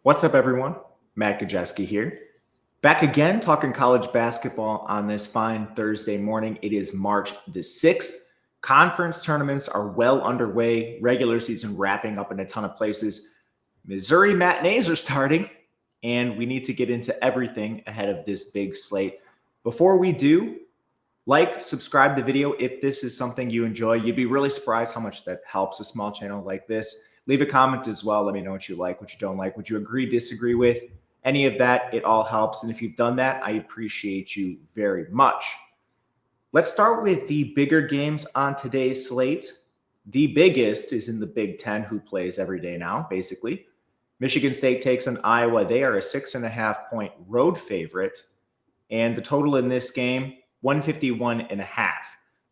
What's up, everyone? Matt Gajewski here. Back again talking college basketball on this fine Thursday morning. It is March the 6th. Conference tournaments are well underway. Regular season wrapping up in a ton of places. Missouri matinees are starting, and we need to get into everything ahead of this big slate. Before we do, subscribe to the video if this is something you enjoy. You'd be really surprised how much that helps a small channel like this. Leave a comment as well. Let me know what you like, what you don't like, what you agree, disagree with. Any of that, it all helps. And if you've done that, I appreciate you very much. Let's start with the bigger games on today's slate. The biggest is in the Big Ten, who plays every day now, basically. Michigan State takes on Iowa. They are a 6.5-point road favorite. And the total in this game, 151.5.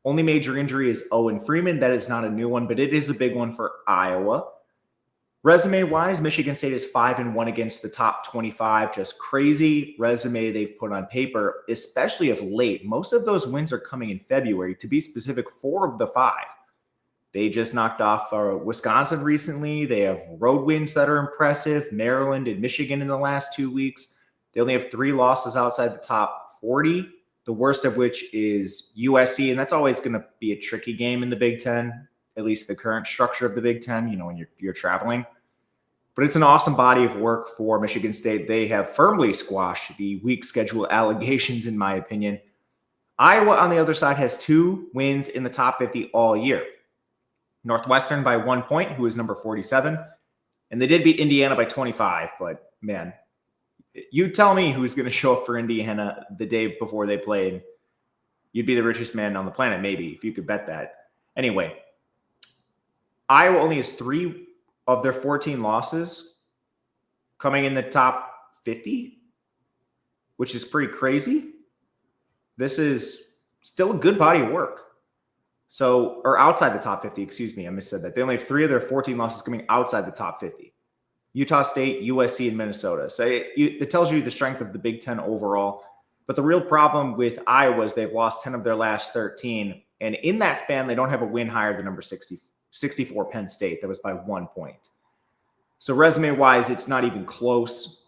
Only major injury is Owen Freeman. That is not a new one, but it is a big one for Iowa. Resume-wise, Michigan State is 5-1 against the top 25. Just crazy resume they've put on paper, especially of late. Most of those wins are coming in February. To be specific, 4 of the 5. They just knocked off Wisconsin recently. They have road wins that are impressive. Maryland and Michigan in the last 2 weeks. They only have 3 losses outside the top 40, the worst of which is USC, and that's always going to be a tricky game in the Big Ten, at least the current structure of the Big Ten, when you're traveling. But it's an awesome body of work for Michigan State. They have firmly squashed the weak schedule allegations, in my opinion. Iowa, on the other side, has 2 wins in the top 50 all year. Northwestern by 1 point, who is number 47. And they did beat Indiana by 25. But, man, you tell me who's going to show up for Indiana the day before they played. You'd be the richest man on the planet, maybe, if you could bet that. Anyway, Iowa only has 3 of their 14 losses coming in the top 50, which is pretty crazy. This is still a good body of work. Or outside the top 50, excuse me, I missaid that. They only have 3 of their 14 losses coming outside the top 50. Utah State, USC, and Minnesota. So it tells you the strength of the Big Ten overall. But the real problem with Iowa is they've lost 10 of their last 13. And in that span, they don't have a win higher than number 64 Penn State. That was by 1 point. So resume-wise, it's not even close.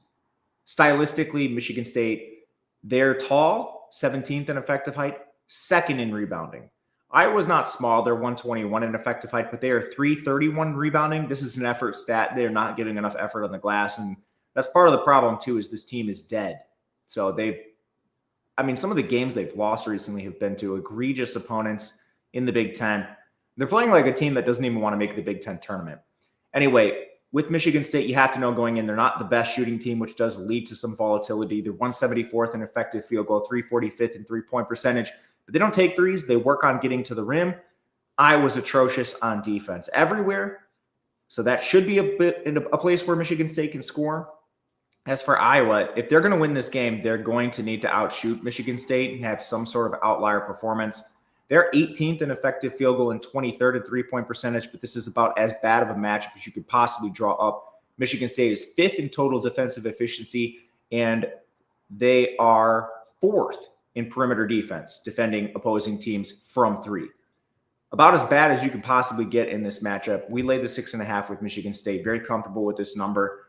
Stylistically, Michigan State, they're tall, 17th in effective height, 2nd in rebounding. Iowa's not small. They're 121 in effective height, but they are 331 rebounding. This is an effort stat. They're not getting enough effort on the glass, and that's part of the problem, too, is this team is dead. So some of the games they've lost recently have been to egregious opponents in the Big Ten. They're playing like a team that doesn't even want to make the Big Ten tournament. Anyway, with Michigan State, you have to know going in, they're not the best shooting team, which does lead to some volatility. They're 174th in effective field goal, 345th in three-point percentage. But they don't take threes. They work on getting to the rim. Iowa's atrocious on defense everywhere. So that should be a place where Michigan State can score. As for Iowa, if they're going to win this game, they're going to need to outshoot Michigan State and have some sort of outlier performance. They're 18th in effective field goal and 23rd in three-point percentage, but this is about as bad of a matchup as you could possibly draw up. Michigan State is 5th in total defensive efficiency, and they are 4th in perimeter defense, defending opposing teams from 3. About as bad as you can possibly get in this matchup. We laid the 6.5 with Michigan State. Very comfortable with this number,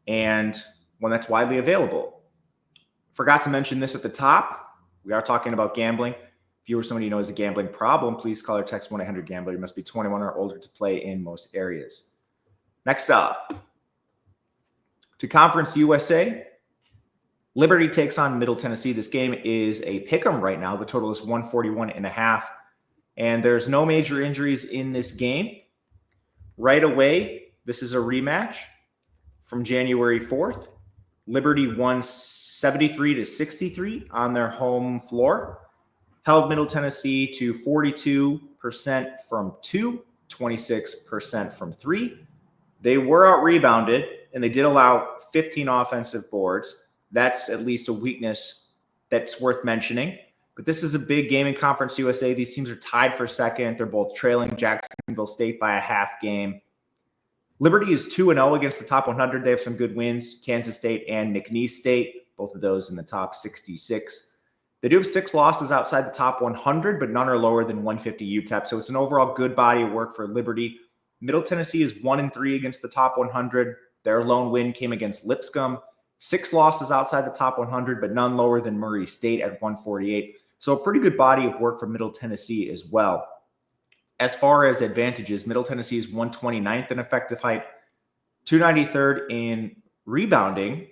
and one that's widely available. Forgot to mention this at the top. We are talking about gambling. If you or somebody you know has a gambling problem, please call or text 1-800-GAMBLER. You must be 21 or older to play in most areas. Next up, to Conference USA, Liberty takes on Middle Tennessee. This game is a pick'em right now. The total is 141.5, and there's no major injuries in this game. Right away, this is a rematch from January 4th. Liberty won 73-63 on their home floor. Held Middle Tennessee to 42% from 2, 26% from 3. They were out-rebounded, and they did allow 15 offensive boards. That's at least a weakness that's worth mentioning. But this is a big game in Conference USA. These teams are tied for second. They're both trailing Jacksonville State by a half game. Liberty is 2-0 against the top 100. They have some good wins, Kansas State and McNeese State, both of those in the top 66. They do have 6 losses outside the top 100, but none are lower than 150 UTEP. So it's an overall good body of work for Liberty. Middle Tennessee is 1-3 against the top 100. Their lone win came against Lipscomb. 6 losses outside the top 100, but none lower than Murray State at 148. So a pretty good body of work from Middle Tennessee as well. As far as advantages, Middle Tennessee is 129th in effective height, 293rd in rebounding,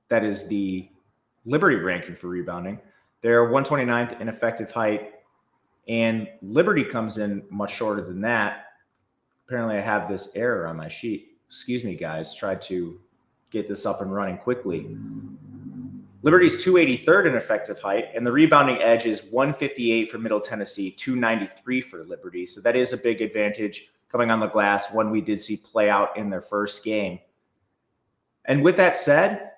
that is the Liberty ranking for rebounding. They're 129th in effective height, and Liberty comes in much shorter than that. Apparently I have this error on my sheet. Excuse me, guys. Try to get this up and running quickly. Liberty's 283rd in effective height, and the rebounding edge is 158 for Middle Tennessee, 293 for Liberty. So that is a big advantage coming on the glass, one we did see play out in their first game. And with that said,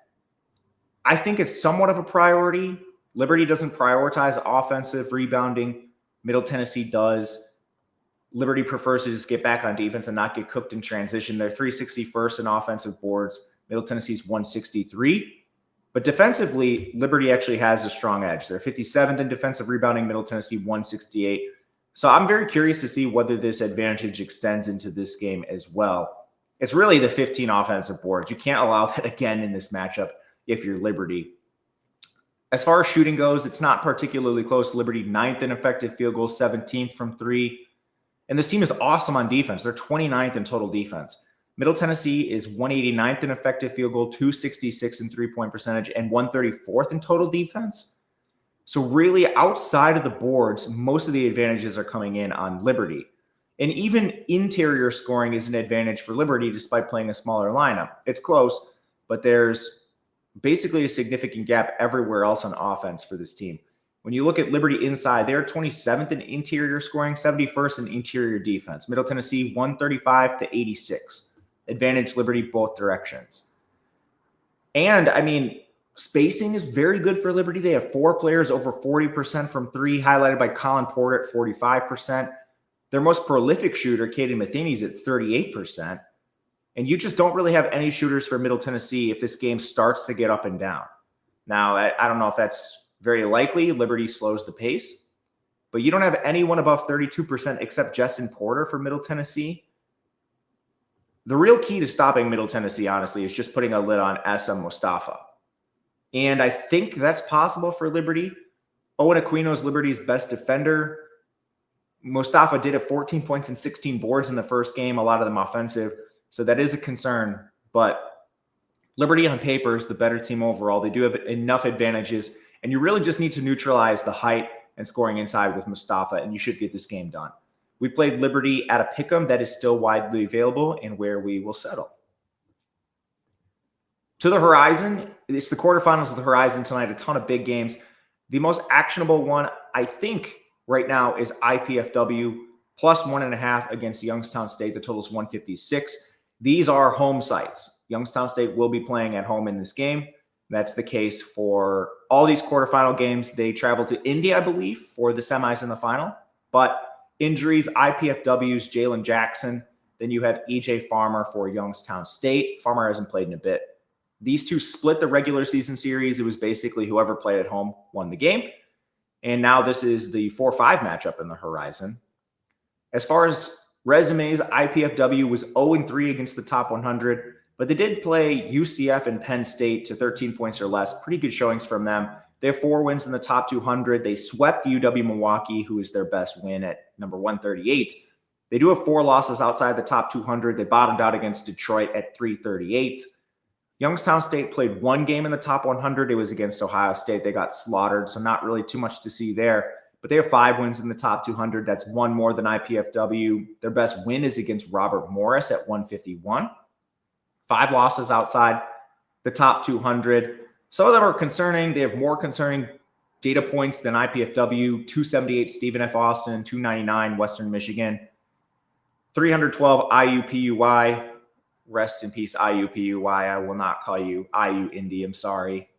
I think it's somewhat of a priority. Liberty doesn't prioritize offensive rebounding. Middle Tennessee does. Liberty prefers to just get back on defense and not get cooked in transition. They're 361st in offensive boards. Middle Tennessee's 163. But defensively, Liberty actually has a strong edge. They're 57th in defensive rebounding, Middle Tennessee 168. So I'm very curious to see whether this advantage extends into this game as well. It's really the 15 offensive boards. You can't allow that again in this matchup if you're Liberty. As far as shooting goes, it's not particularly close. Liberty 9th in effective field goals, 17th from 3. And this team is awesome on defense. They're 29th in total defense. Middle Tennessee is 189th in effective field goal, 266 in three-point percentage, and 134th in total defense. So really, outside of the boards, most of the advantages are coming in on Liberty. And even interior scoring is an advantage for Liberty despite playing a smaller lineup. It's close, but there's basically a significant gap everywhere else on offense for this team. When you look at Liberty inside, they're 27th in interior scoring, 71st in interior defense. Middle Tennessee, 135 to 86. Advantage Liberty both directions. And, I mean, spacing is very good for Liberty. They have 4 players over 40% from 3, highlighted by Colin Porter at 45%. Their most prolific shooter, Caden Matheny's at 38%. And you just don't really have any shooters for Middle Tennessee if this game starts to get up and down. Now, I don't know if that's very likely. Liberty slows the pace. But you don't have anyone above 32% except Justin Porter for Middle Tennessee. The real key to stopping Middle Tennessee, honestly, is just putting a lid on Essa Mustafa. And I think that's possible for Liberty. Owen Aquino's Liberty's best defender. Mustafa did have 14 points and 16 boards in the first game, a lot of them offensive. So that is a concern. But Liberty on paper is the better team overall. They do have enough advantages. And you really just need to neutralize the height and scoring inside with Mustafa, and you should get this game done. We played Liberty at a pick'em that is still widely available and where we will settle. To the Horizon, it's the quarterfinals of the Horizon tonight, a ton of big games. The most actionable one, I think, right now is IPFW plus 1.5 against Youngstown State. The total is 156. These are home sites. Youngstown State will be playing at home in this game. That's the case for all these quarterfinal games. They travel to India, I believe, for the semis and the final. But injuries, IPFW's Jalen Jackson. Then you have EJ Farmer for Youngstown State. Farmer hasn't played in a bit. These two split the regular season series. It was basically whoever played at home won the game. And now this is the 4-5 matchup in the Horizon. As far as resumes, IPFW was 0-3 against the top 100, but they did play UCF and Penn State to 13 points or less. Pretty good showings from them. They have 4 wins in the top 200. They swept UW-Milwaukee, who is their best win at number 138. They do have 4 losses outside the top 200. They bottomed out against Detroit at 338. Youngstown State played 1 game in the top 100. It was against Ohio State. They got slaughtered, so not really too much to see there. But they have 5 wins in the top 200. That's 1 more than IPFW. Their best win is against Robert Morris at 151. 5 losses outside the top 200. Some of them are concerning. They have more concerning data points than IPFW. 278 Stephen F. Austin, 299 Western Michigan, 312 IUPUI. Rest in peace, IUPUI. I will not call you IU Indy. I'm sorry.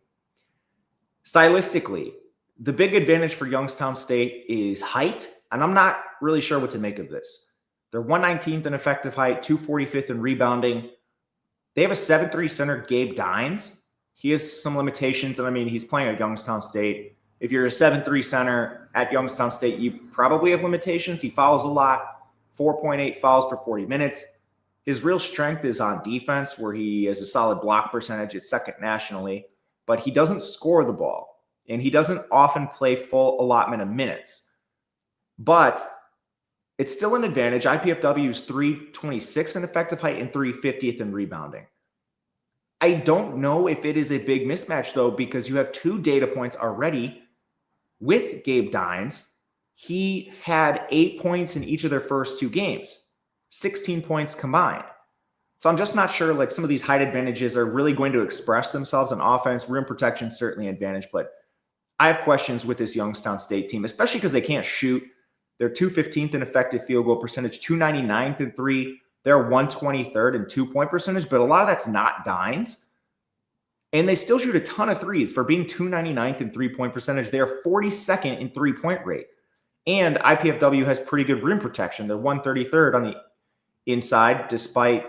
Stylistically, the big advantage for Youngstown State is height, and I'm not really sure what to make of this. They're 119th in effective height, 245th in rebounding. They have a 7'3 center, Gabe Dines. He has some limitations, and I mean, he's playing at Youngstown State. If you're a 7'3 center at Youngstown State, you probably have limitations. He fouls a lot, 4.8 fouls per 40 minutes. His real strength is on defense, where he has a solid block percentage. It's second nationally, but he doesn't score the ball, and he doesn't often play full allotment of minutes. But it's still an advantage. IPFW is 326 in effective height and 350th in rebounding. I don't know if it is a big mismatch, though, because you have 2 data points already with Gabe Dines. He had 8 points in each of their first 2 games, 16 points combined. So I'm just not sure, like, some of these height advantages are really going to express themselves on offense. Rim protection is certainly an advantage, but I have questions with this Youngstown State team, especially because they can't shoot. They're 215th in effective field goal percentage, 299th in 3. They're 123rd in 2-point percentage, but a lot of that's not Dines. And they still shoot a ton of threes. For being 299th in 3-point percentage, they're 42nd in 3-point rate. And IPFW has pretty good rim protection. They're 133rd on the inside, despite,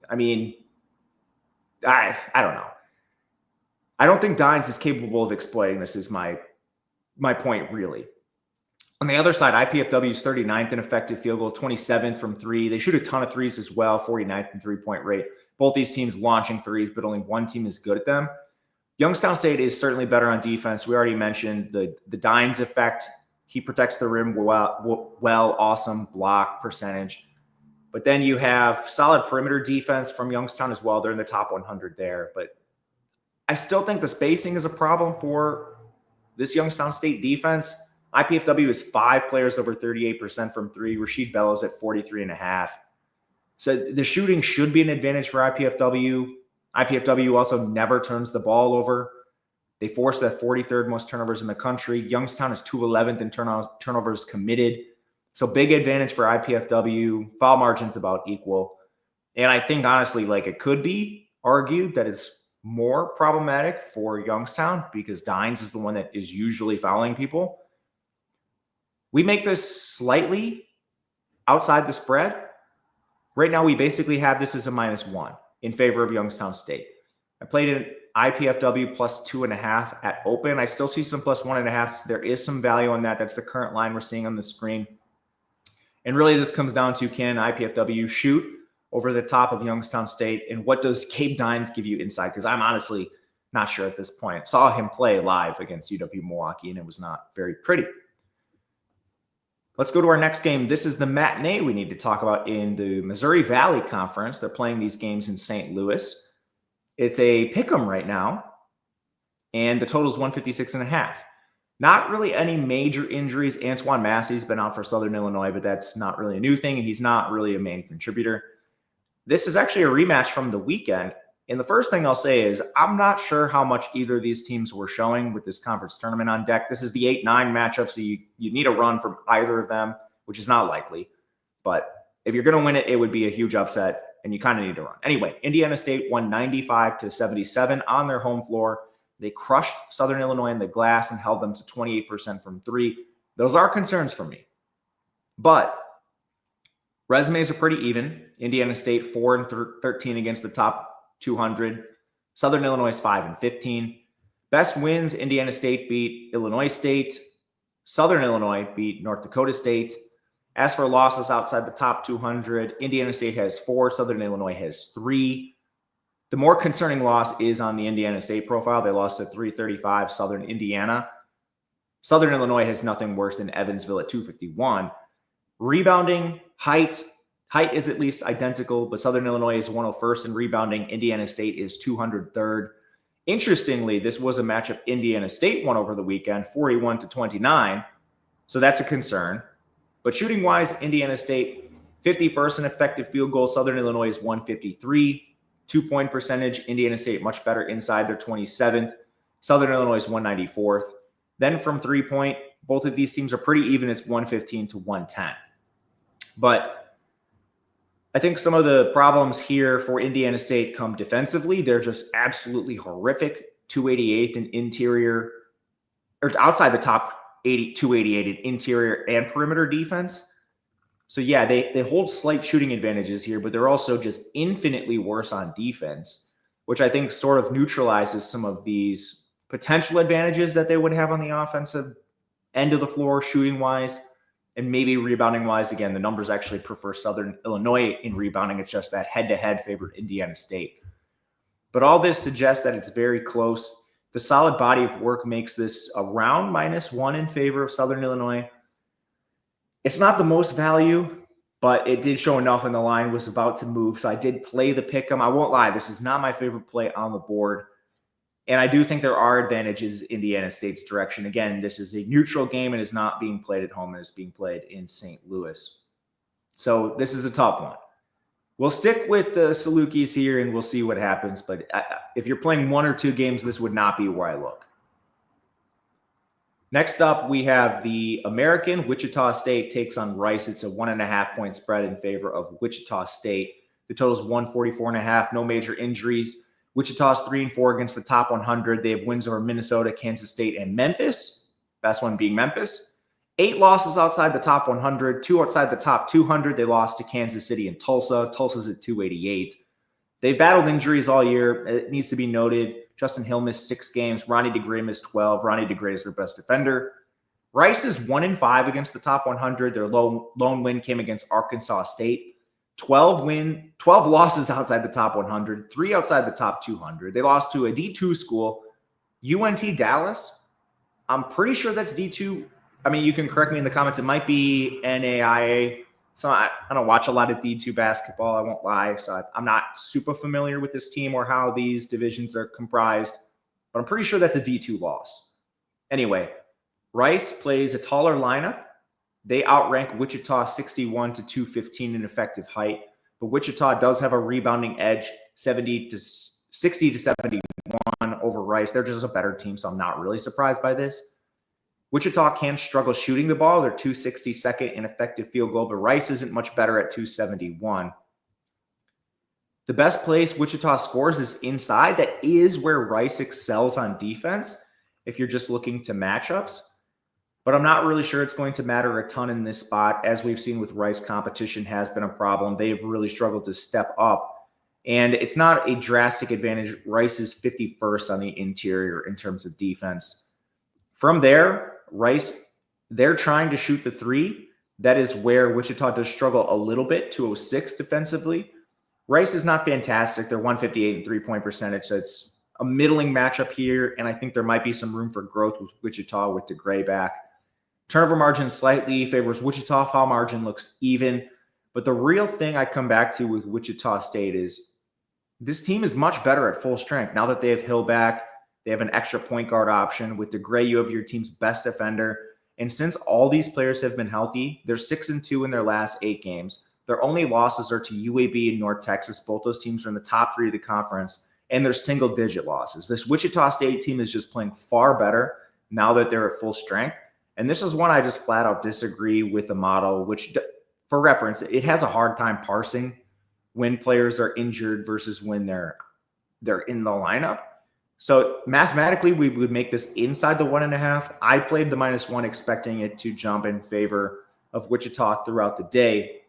I don't know. I don't think Dines is capable of exploiting this, is my point, really. On the other side, IPFW is 39th in effective field goal, 27th from 3. They shoot a ton of threes as well, 49th in 3-point rate. Both these teams launching threes, but only one team is good at them. Youngstown State is certainly better on defense. We already mentioned the Dines effect. He protects the rim well, awesome block percentage. But then you have solid perimeter defense from Youngstown as well. They're in the top 100 there. But I still think the spacing is a problem for this Youngstown State defense. IPFW is 5 players over 38% from 3. Rasheed Bellows at 43.5%. So the shooting should be an advantage for IPFW. IPFW also never turns the ball over. They force the 43rd most turnovers in the country. Youngstown is 211th in turnovers committed. So big advantage for IPFW. Foul margin's about equal. And I think, honestly, like, it could be argued that it's more problematic for Youngstown because Dines is the one that is usually fouling people. We make this slightly outside the spread. Right now, we basically have this as a -1 in favor of Youngstown State. I played an IPFW plus 2.5 at open. I still see some plus 1.5. There is some value on that. That's the current line we're seeing on the screen. And really, this comes down to, can IPFW shoot over the top of Youngstown State? And what does Gabe Dines give you inside? Because I'm honestly not sure at this point. Saw him play live against UW-Milwaukee, and it was not very pretty. Let's go to our next game. This is the matinee we need to talk about in the Missouri Valley Conference. They're playing these games in St. Louis. It's a pick'em right now, and the total is 156.5. Not really any major injuries. Antoine Massey's been out for Southern Illinois, but that's not really a new thing, and he's not really a main contributor. This is actually a rematch from the weekend, and the first thing I'll say is I'm not sure how much either of these teams were showing with this conference tournament on deck. This is the 8-9 matchup, so you need a run from either of them, which is not likely. But if you're going to win it, it would be a huge upset, and you kind of need to run. Anyway, Indiana State won 95-77 on their home floor. They crushed Southern Illinois in the glass and held them to 28% from 3. Those are concerns for me. But resumes are pretty even. Indiana State 4-13 against the top 200. Southern Illinois is 5-15. Best wins: Indiana State beat Illinois State. Southern Illinois beat North Dakota State. As for losses outside the top 200, Indiana State has 4. Southern Illinois has 3. The more concerning loss is on the Indiana State profile. They lost to 335 Southern Indiana. Southern Illinois has nothing worse than Evansville at 251. Rebounding, height is at least identical, but Southern Illinois is 101st in rebounding. Indiana State is 203rd. Interestingly, this was a matchup Indiana State won over the weekend, 41-29. So that's a concern. But shooting-wise, Indiana State 51st in effective field goal. Southern Illinois is 153. 2-point percentage, Indiana State much better inside. They're 27th. Southern Illinois is 194th. Then from 3-point, both of these teams are pretty even. It's 115-110. But I think some of the problems here for Indiana State come defensively. They're just absolutely horrific. 288th in interior, or outside the top 288 in interior and perimeter defense. So yeah, they hold slight shooting advantages here, but they're also just infinitely worse on defense, which I think sort of neutralizes some of these potential advantages that they would have on the offensive end of the floor shooting-wise. And maybe rebounding wise, again, the numbers actually prefer Southern Illinois in rebounding. It's just that head-to-head favored Indiana State. But all this suggests that it's very close. The solid body of work makes this around -1 in favor of Southern Illinois. It's not the most value, but it did show enough and the line was about to move. So I did play the pick'em. I won't lie, this is not my favorite play on the board. And I do think there are advantages in Indiana State's direction. Again, this is a neutral game and is not being played at home. It is being played in St. Louis. So this is a tough one. We'll stick with the Salukis here and we'll see what happens. But if you're playing 1 or 2 games, this would not be where I look. Next up, we have the American. Wichita State takes on Rice. It's a 1.5 point spread in favor of Wichita State. The total is 144.5. No major injuries. Wichita's 3-4 against the top 100. They have wins over Minnesota, Kansas State, and Memphis. Best one being Memphis. 8 losses outside the top 100, 2 outside the top 200. They lost to Kansas City and Tulsa. Tulsa's at 288. They've battled injuries all year. It needs to be noted. Justin Hill missed 6 games. Ronnie DeGray missed 12. Ronnie DeGray is their best defender. Rice is 1-5 against the top 100. Their lone win came against Arkansas State. 12 losses outside the top 100, 3 outside the top 200. They lost to a D2 school, UNT Dallas. I'm pretty sure that's D2. I mean, you can correct me in the comments. It might be NAIA. So I don't watch a lot of D2 basketball. I won't lie. So I'm not super familiar with this team or how these divisions are comprised, but I'm pretty sure that's a D2 loss. Anyway, Rice plays a taller lineup. They outrank Wichita 61 to 215 in effective height, but Wichita does have a rebounding edge, 60 to 71 over Rice. They're just a better team, so I'm not really surprised by this. Wichita can struggle shooting the ball. They're 262nd in effective field goal, but Rice isn't much better at 271. The best place Wichita scores is inside. That is where Rice excels on defense if you're just looking to matchups. But I'm not really sure it's going to matter a ton in this spot. As we've seen with Rice, competition has been a problem. They've really struggled to step up. And it's not a drastic advantage. Rice is 51st on the interior in terms of defense. From there, Rice, they're trying to shoot the 3. That is where Wichita does struggle a little bit, 206 defensively. Rice is not fantastic. They're 158 in three-point percentage. So it's a middling matchup here, and I think there might be some room for growth with Wichita with DeGray back. Turnover margin slightly favors Wichita. Foul margin looks even. But the real thing I come back to with Wichita State is this team is much better at full strength. Now that they have Hill back, they have an extra point guard option. With DeGray, you have your team's best defender. And since all these players have been healthy, they're 6-2 in their last 8 games. Their only losses are to UAB and North Texas. Both those teams are in the top 3 of the conference, and they're single-digit losses. This Wichita State team is just playing far better now that they're at full strength. And this is one I just flat out disagree with the model, which, for reference, it has a hard time parsing when players are injured versus when they're in the lineup. So mathematically, we would make this inside the 1.5. I played the -1, expecting it to jump in favor of Wichita throughout the day,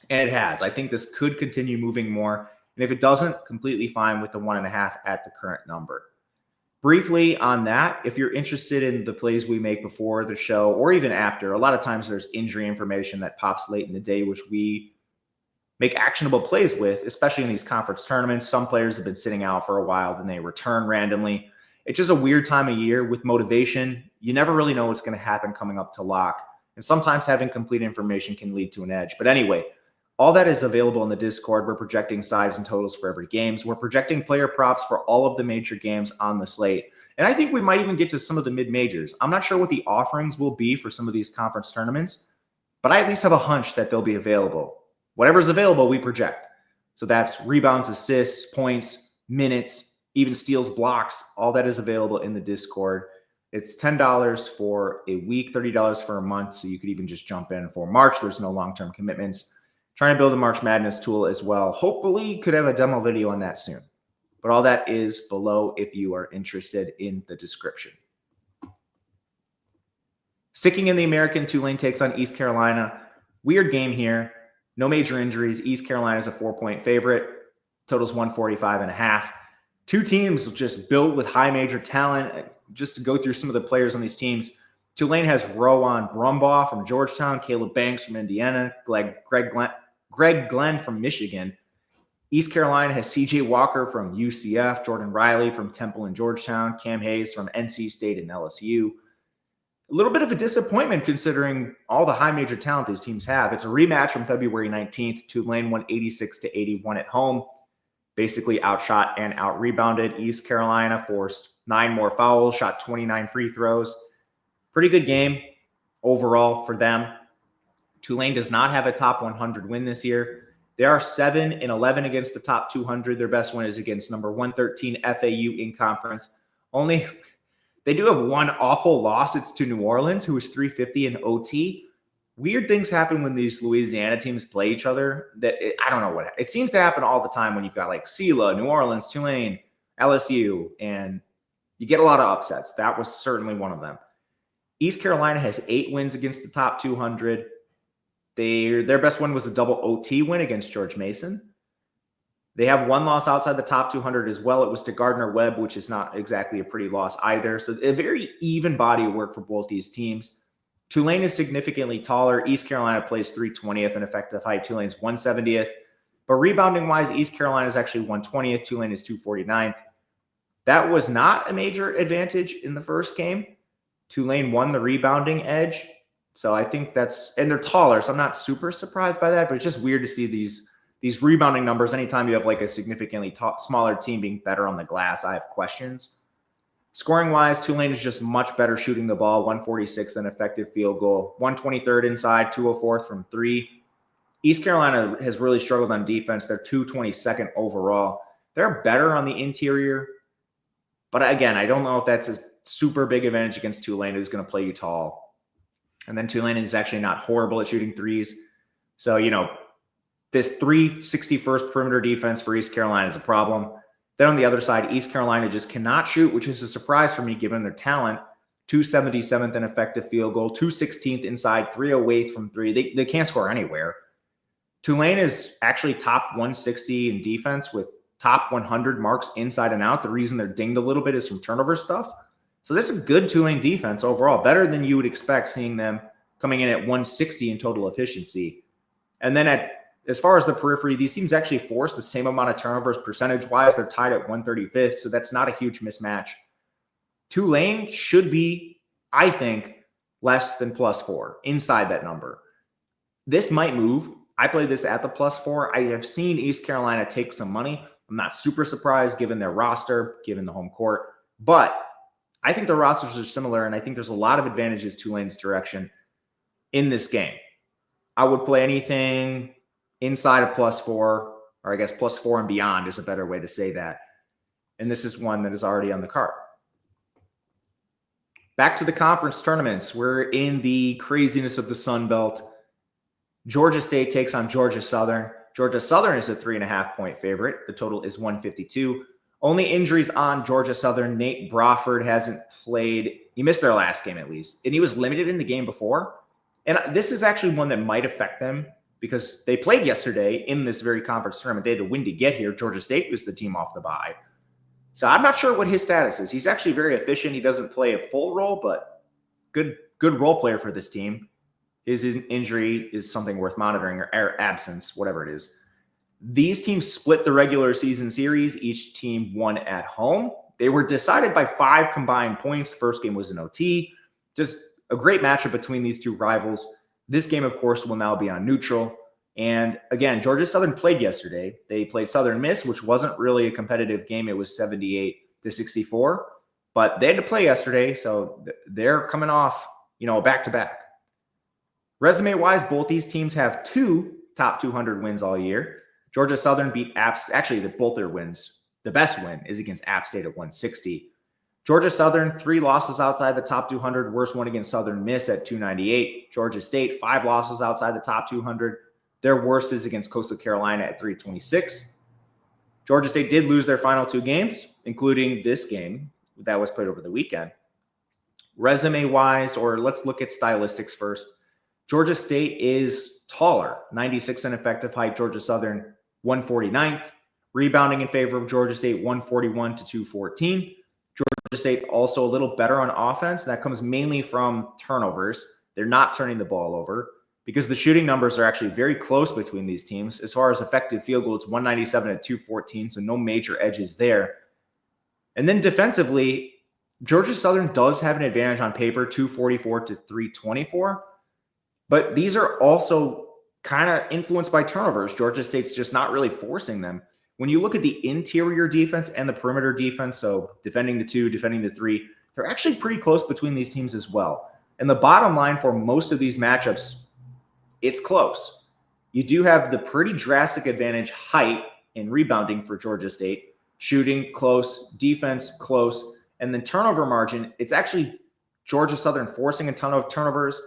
and it has. I think this could continue moving more, and if it doesn't, completely fine with the 1.5 at the current number. Briefly on that, if you're interested in the plays we make before the show or even after, a lot of times there's injury information that pops late in the day, which we make actionable plays with, especially in these conference tournaments. Some players have been sitting out for a while, then they return randomly. It's just a weird time of year with motivation. You never really know what's going to happen coming up to lock. And sometimes having complete information can lead to an edge. But anyway, all that is available in the Discord. We're projecting sides and totals for every game. We're projecting player props for all of the major games on the slate. And I think we might even get to some of the mid-majors. I'm not sure what the offerings will be for some of these conference tournaments, but I at least have a hunch that they'll be available. Whatever's available, we project. So that's rebounds, assists, points, minutes, even steals, blocks. All that is available in the Discord. It's $10 for a week, $30 for a month. So you could even just jump in for March. There's no long-term commitments. Trying to build a March Madness tool as well. Hopefully could have a demo video on that soon. But all that is below if you are interested in the description. Sticking in the American, Tulane takes on East Carolina. Weird game here. No major injuries. East Carolina is a 4-point favorite. Totals 145.5. Two teams just built with high major talent. Just to go through some of the players on these teams. Tulane has Rowan Brumbaugh from Georgetown, Caleb Banks from Indiana, Greg Glenn from Michigan. East Carolina has CJ Walker from UCF, Jordan Riley from Temple and Georgetown, Cam Hayes from NC State and LSU. A little bit of a disappointment considering all the high major talent these teams have. It's a rematch from February 19th. Tulane won 86-81 at home, basically outshot and out-rebounded. East Carolina forced 9 more fouls, shot 29 free throws. Pretty good game overall for them. Tulane does not have a top 100 win this year. They are 7-11 against the top 200. Their best win is against number 113 FAU in conference. They do have one awful loss. It's to New Orleans, who was 350 in OT. Weird things happen when these Louisiana teams play each other. I don't know what it seems to happen all the time when you've got like SELA, New Orleans, Tulane, LSU, and you get a lot of upsets. That was certainly one of them. East Carolina has 8 wins against the top 200. Their best win was a double OT win against George Mason. They have 1 loss outside the top 200 as well. It was to Gardner-Webb, which is not exactly a pretty loss either. So a very even body of work for both these teams. Tulane is significantly taller. East Carolina plays 320th in effective height. Tulane's 170th. But rebounding-wise, East Carolina is actually 120th. Tulane is 249th. That was not a major advantage in the first game. Tulane won the rebounding edge. So I think and they're taller, so I'm not super surprised by that, but it's just weird to see these rebounding numbers anytime you have like a significantly smaller team being better on the glass. I have questions. Scoring-wise, Tulane is just much better shooting the ball, 146th in effective field goal, 123rd inside, 204th from 3. East Carolina has really struggled on defense. They're 222nd overall. They're better on the interior, but again, I don't know if that's a super big advantage against Tulane, who's going to play you tall. And then Tulane is actually not horrible at shooting threes. So, this 361st perimeter defense for East Carolina is a problem. Then on the other side, East Carolina just cannot shoot, which is a surprise for me given their talent. 277th in effective field goal, 216th inside, 308th from 3. They can't score anywhere. Tulane is actually top 160 in defense with top 100 marks inside and out. The reason they're dinged a little bit is from turnover stuff. So this is a good Tulane defense overall, better than you would expect seeing them coming in at 160 in total efficiency. And then as far as the periphery, these teams actually force the same amount of turnovers percentage-wise. They're tied at 135th, so that's not a huge mismatch. Tulane should be, I think, less than +4 inside that number. This might move. I played this at the +4. I have seen East Carolina take some money. I'm not super surprised given their roster, given the home court. But I think the rosters are similar, and I think there's a lot of advantages Tulane's direction in this game. I would play anything inside of +4, or I guess +4 and beyond is a better way to say that. And this is one that is already on the card. Back to the conference tournaments. We're in the craziness of the Sun Belt. Georgia State takes on Georgia Southern. Georgia Southern is a 3.5-point favorite. The total is 152. Only injuries on Georgia Southern. Nate Brawford hasn't played. He missed their last game at least, and he was limited in the game before. And this is actually one that might affect them because they played yesterday in this very conference tournament. They had to win to get here. Georgia State was the team off the bye. So I'm not sure what his status is. He's actually very efficient. He doesn't play a full role, but good role player for this team. His injury is something worth monitoring, or absence, whatever it is. These teams split the regular season series. Each team won at home. They were decided by 5 combined points. The first game was an OT. Just a great matchup between these two rivals. This game, of course, will now be on neutral. And again, Georgia Southern played yesterday. They played Southern Miss, which wasn't really a competitive game. It was 78-64. But they had to play yesterday, so they're coming off, a back-to-back. Resume-wise, both these teams have 2 top 200 wins all year. Georgia Southern beat both their wins. The best win is against App State at 160. Georgia Southern, 3 losses outside the top 200. Worst one against Southern Miss at 298. Georgia State, 5 losses outside the top 200. Their worst is against Coastal Carolina at 326. Georgia State did lose their final 2 games, including this game that was played over the weekend. Resume-wise, or let's look at stylistics first. Georgia State is taller, 96 in effective height. Georgia Southern, 149th. Rebounding in favor of Georgia State, 141-214. Georgia State also a little better on offense. That comes mainly from turnovers. They're not turning the ball over because the shooting numbers are actually very close between these teams. As far as effective field goal, it's 197 and 214, so no major edges there. And then defensively, Georgia Southern does have an advantage on paper, 244 to 324. But these are also kind of influenced by turnovers. Georgia State's just not really forcing them. When you look at the interior defense and the perimeter defense, so defending the 2, defending the 3, they're actually pretty close between these teams as well. And the bottom line for most of these matchups, it's close. You do have the pretty drastic advantage height in rebounding for Georgia State, shooting close, defense close, and then turnover margin, it's actually Georgia Southern forcing a ton of turnovers,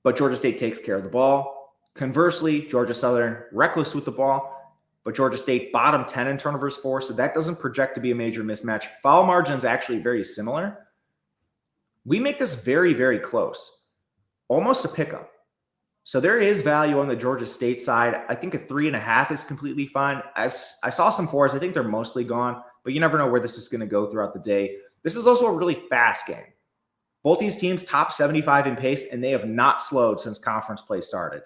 but Georgia State takes care of the ball. Conversely, Georgia Southern reckless with the ball, but Georgia State bottom 10 in turnovers forced, so that doesn't project to be a major mismatch. Foul margin is actually very similar. We make this very, very close, almost a pickup. So there is value on the Georgia State side. I think a 3.5 is completely fine. I saw some 4s. I think they're mostly gone, but you never know where this is going to go throughout the day. This is also a really fast game. Both these teams top 75 in pace, and they have not slowed since conference play started.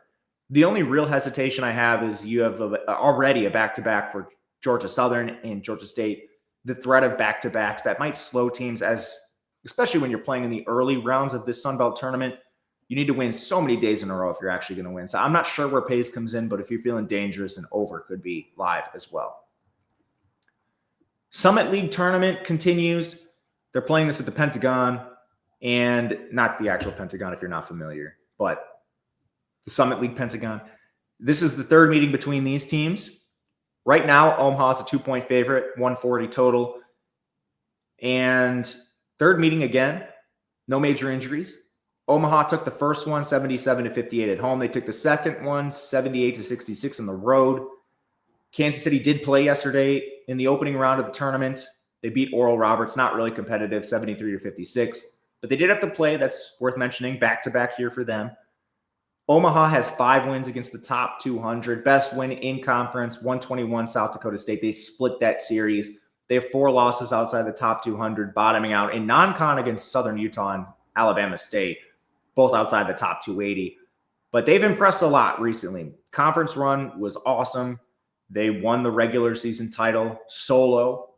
The only real hesitation I have is you have already a back-to-back for Georgia Southern and Georgia State. The threat of back-to-backs that might slow teams, especially when you're playing in the early rounds of this Sun Belt tournament. You need to win so many days in a row if you're actually going to win. So I'm not sure where pace comes in, but if you're feeling dangerous, an over could be live as well. Summit League tournament continues. They're playing this at the Pentagon, and not the actual Pentagon if you're not familiar, but the Summit League Pentagon. This is the third meeting between these teams. Right now, Omaha's a 2-point favorite, 140 total. And third meeting again, no major injuries. Omaha took the first one, 77 to 58 at home. They took the second one, 78 to 66 on the road. Kansas City did play yesterday in the opening round of the tournament. They beat Oral Roberts, not really competitive, 73 to 56. But they did have to play. That's worth mentioning. Back-to-back here for them. Omaha has 5 wins against the top 200. Best win in conference, 121 South Dakota State. They split that series. They have 4 losses outside the top 200, bottoming out in non-con against Southern Utah and Alabama State, both outside the top 280. But they've impressed a lot recently. Conference run was awesome. They won the regular season title solo.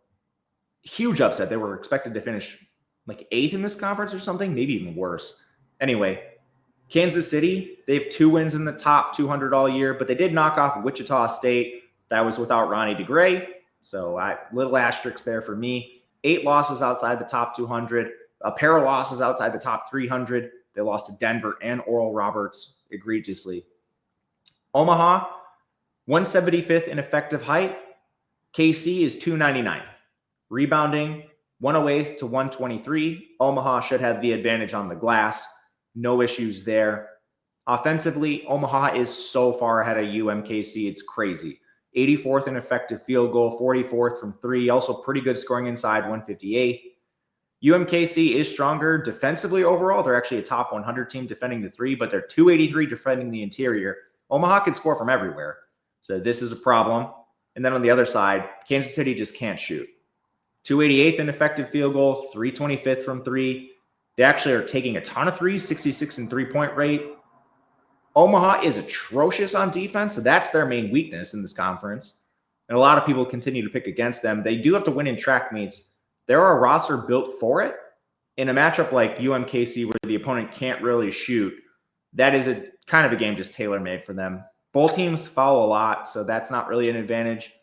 Huge upset. They were expected to finish like 8th in this conference or something, maybe even worse. Anyway, Kansas City, they have 2 wins in the top 200 all year, but they did knock off Wichita State. That was without Ronnie DeGray. So little asterisk there for me. 8 losses outside the top 200, a pair of losses outside the top 300. They lost to Denver and Oral Roberts egregiously. Omaha, 175th in effective height. KC is 299th. Rebounding, 108th to 123. Omaha should have the advantage on the glass. No issues there. Offensively, Omaha is so far ahead of UMKC. It's crazy. 84th in effective field goal, 44th from 3. Also pretty good scoring inside, 158th. UMKC is stronger defensively overall. They're actually a top 100 team defending the 3, but they're 283 defending the interior. Omaha can score from everywhere. So this is a problem. And then on the other side, Kansas City just can't shoot. 288th in effective field goal, 325th from 3. They actually are taking a ton of threes, 66 in three-point rate. Omaha is atrocious on defense, so that's their main weakness in this conference. And a lot of people continue to pick against them. They do have to win in track meets. There are a roster built for it. In a matchup like UMKC where the opponent can't really shoot, that is a kind of a game just tailor-made for them. Both teams foul a lot, so that's not really an advantage.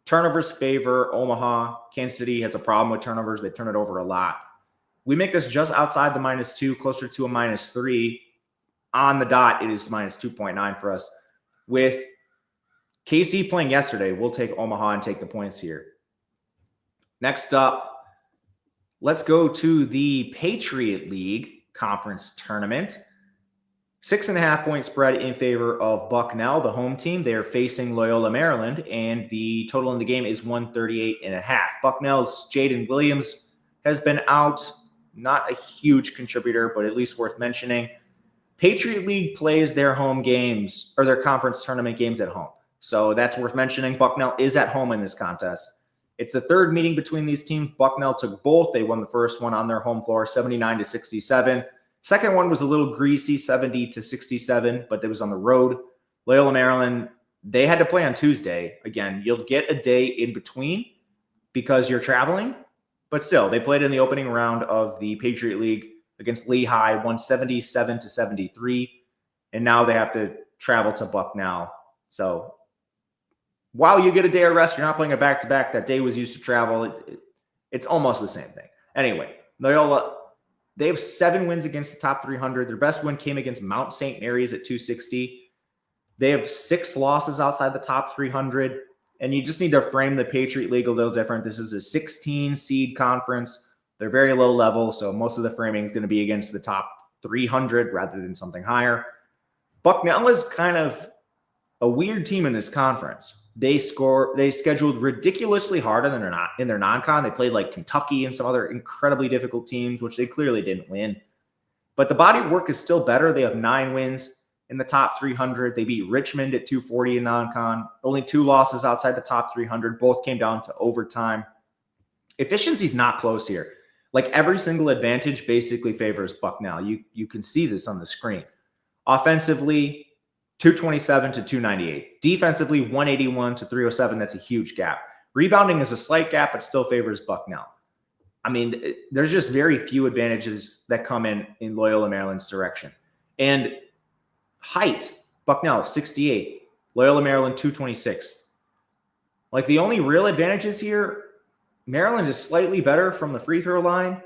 Turnovers favor Omaha. Kansas City has a problem with turnovers. They turn it over a lot. We make this just outside the -2, closer to a -3. On the dot, it is -2.9 for us. With KC playing yesterday, we'll take Omaha and take the points here. Next up, let's go to the Patriot League Conference Tournament. 6.5-point spread in favor of Bucknell, the home team. They are facing Loyola, Maryland, and the total in the game is 138.5. Bucknell's Jaden Williams has been out. Not a huge contributor, but at least worth mentioning. Patriot League plays their home games or their conference tournament games at home. So that's worth mentioning. Bucknell is at home in this contest. It's the third meeting between these teams. Bucknell took both. They won the first one on their home floor, 79-67. Second one was a little greasy, 70-67, but it was on the road. Loyola, Maryland, they had to play on Tuesday. Again, you'll get a day in between because you're traveling, but still, they played in the opening round of the Patriot League against Lehigh, won 77-73, and now they have to travel to Bucknell. So while you get a day of rest, you're not playing a back-to-back. That day was used to travel. It's almost the same thing. Anyway, Loyola, they have 7 wins against the top 300. Their best win came against Mount St. Mary's at 260. They have 6 losses outside the top 300. And you just need to frame the Patriot League a little different. This is a 16 seed conference. They're very low level, so most of the framing is going to be against the top 300 rather than something higher. Bucknell is kind of a weird team in this conference. They scheduled ridiculously hard in their non-con. They played like Kentucky and some other incredibly difficult teams, which they clearly didn't win. But the body of work is still better. They have 9 wins in the top 300. They beat Richmond at 240 in non-con. Only 2 losses outside the top 300. Both came down to overtime. Efficiency's not close here. Like every single advantage basically favors Bucknell. You can see this on the screen. Offensively, 227 to 298. Defensively, 181 to 307. That's a huge gap. Rebounding is a slight gap, but still favors Bucknell. I mean, there's just very few advantages that come in Loyola Maryland's direction. And height, Bucknell, 68th. Loyola Maryland, 226th. Like the only real advantages here, Maryland is slightly better from the free throw line.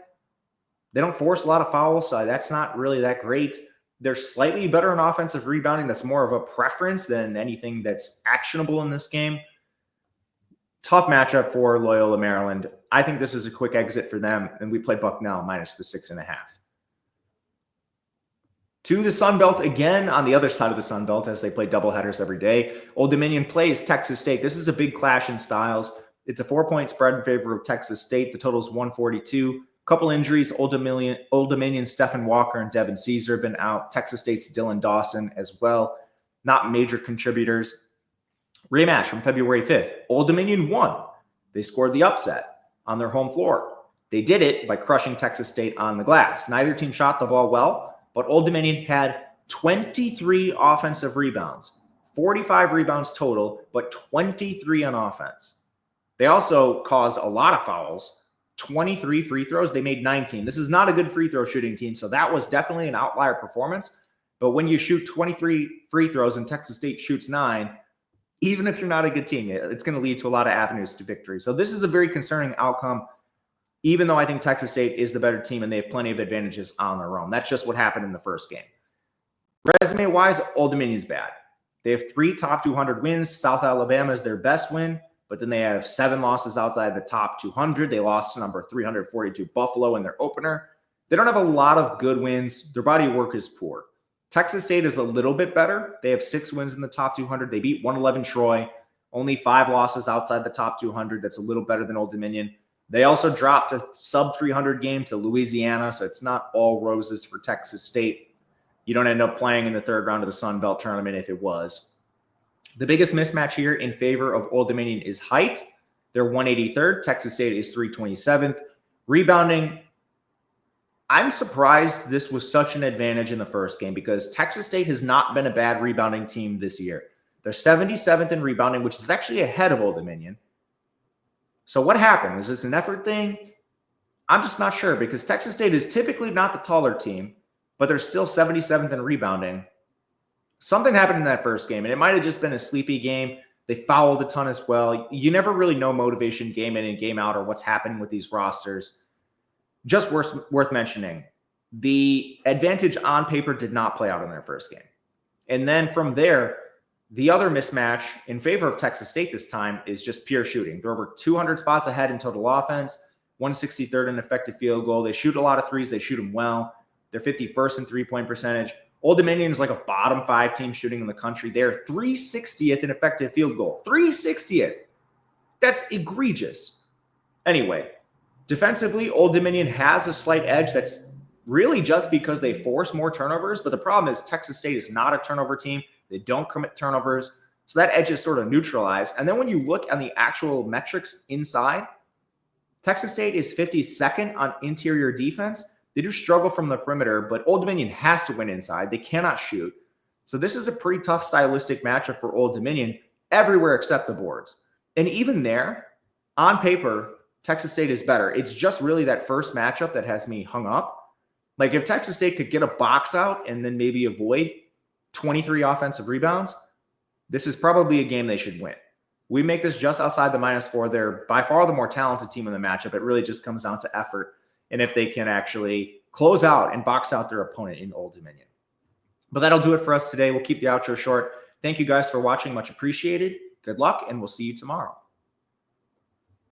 They don't force a lot of fouls, so that's not really that great. They're slightly better in offensive rebounding. That's more of a preference than anything that's actionable in this game. Tough matchup for Loyola Maryland. I think this is a quick exit for them, and we play Bucknell minus the 6.5. To the Sun Belt again on the other side of the Sun Belt as they play doubleheaders every day. Old Dominion plays Texas State. This is a big clash in styles. It's a 4-point spread in favor of Texas State. The total is 142. Couple injuries. Old Dominion, Stephen Walker and Devin Caesar have been out. Texas State's Dylan Dawson as well. Not major contributors. Rematch from February 5th. Old Dominion won. They scored the upset on their home floor. They did it by crushing Texas State on the glass. Neither team shot the ball well, but Old Dominion had 23 offensive rebounds, 45 rebounds total, but 23 on offense. They also caused a lot of fouls, 23 free throws. They made 19. This is not a good free throw shooting team, so that was definitely an outlier performance. But when you shoot 23 free throws and Texas State shoots 9, even if you're not a good team, it's going to lead to a lot of avenues to victory. So this is a very concerning outcome, even though I think Texas State is the better team and they have plenty of advantages on their own. That's just what happened in the first game. Resume-wise, Old Dominion's bad. They have 3 top 200 wins. South Alabama is their best win, but then they have 7 losses outside the top 200. They lost to number 342 Buffalo in their opener. They don't have a lot of good wins. Their body of work is poor. Texas State is a little bit better. They have 6 wins in the top 200. They beat 111 Troy. Only 5 losses outside the top 200. That's a little better than Old Dominion. They also dropped a sub 300 game to Louisiana, so it's not all roses for Texas State. You don't end up playing in the third round of the Sun Belt tournament if it was. The biggest mismatch here in favor of Old Dominion is height. They're 183rd. Texas State is 327th. Rebounding, I'm surprised this was such an advantage in the first game because Texas State has not been a bad rebounding team this year. They're 77th in rebounding, which is actually ahead of Old Dominion. So what happened? Was this an effort thing? I'm just not sure because Texas State is typically not the taller team, but they're still 77th in rebounding. Something happened in that first game, and it might have just been a sleepy game. They fouled a ton as well. You never really know motivation game in and game out or what's happening with these rosters. Just worth mentioning, the advantage on paper did not play out in their first game. And then from there, the other mismatch in favor of Texas State this time is just pure shooting. They're over 200 spots ahead in total offense, 163rd in effective field goal. They shoot a lot of threes. They shoot them well. They're 51st in three-point percentage. Old Dominion is like a bottom 5 team shooting in the country. They're 360th in effective field goal. 360th. That's egregious. Anyway, defensively, Old Dominion has a slight edge that's really just because they force more turnovers. But the problem is Texas State is not a turnover team. They don't commit turnovers. So that edge is sort of neutralized. And then when you look at the actual metrics inside, Texas State is 52nd on interior defense. They do struggle from the perimeter, but Old Dominion has to win inside. They cannot shoot. So this is a pretty tough stylistic matchup for Old Dominion everywhere except the boards. And even there, on paper, Texas State is better. It's just really that first matchup that has me hung up. Like if Texas State could get a box out and then maybe avoid 23 offensive rebounds, this is probably a game they should win. We make this just outside the -4. They're by far the more talented team in the matchup. It really just comes down to effort and if they can actually close out and box out their opponent in Old Dominion. But that'll do it for us today. We'll keep the outro short. Thank you guys for watching. Much appreciated. Good luck, and we'll see you tomorrow.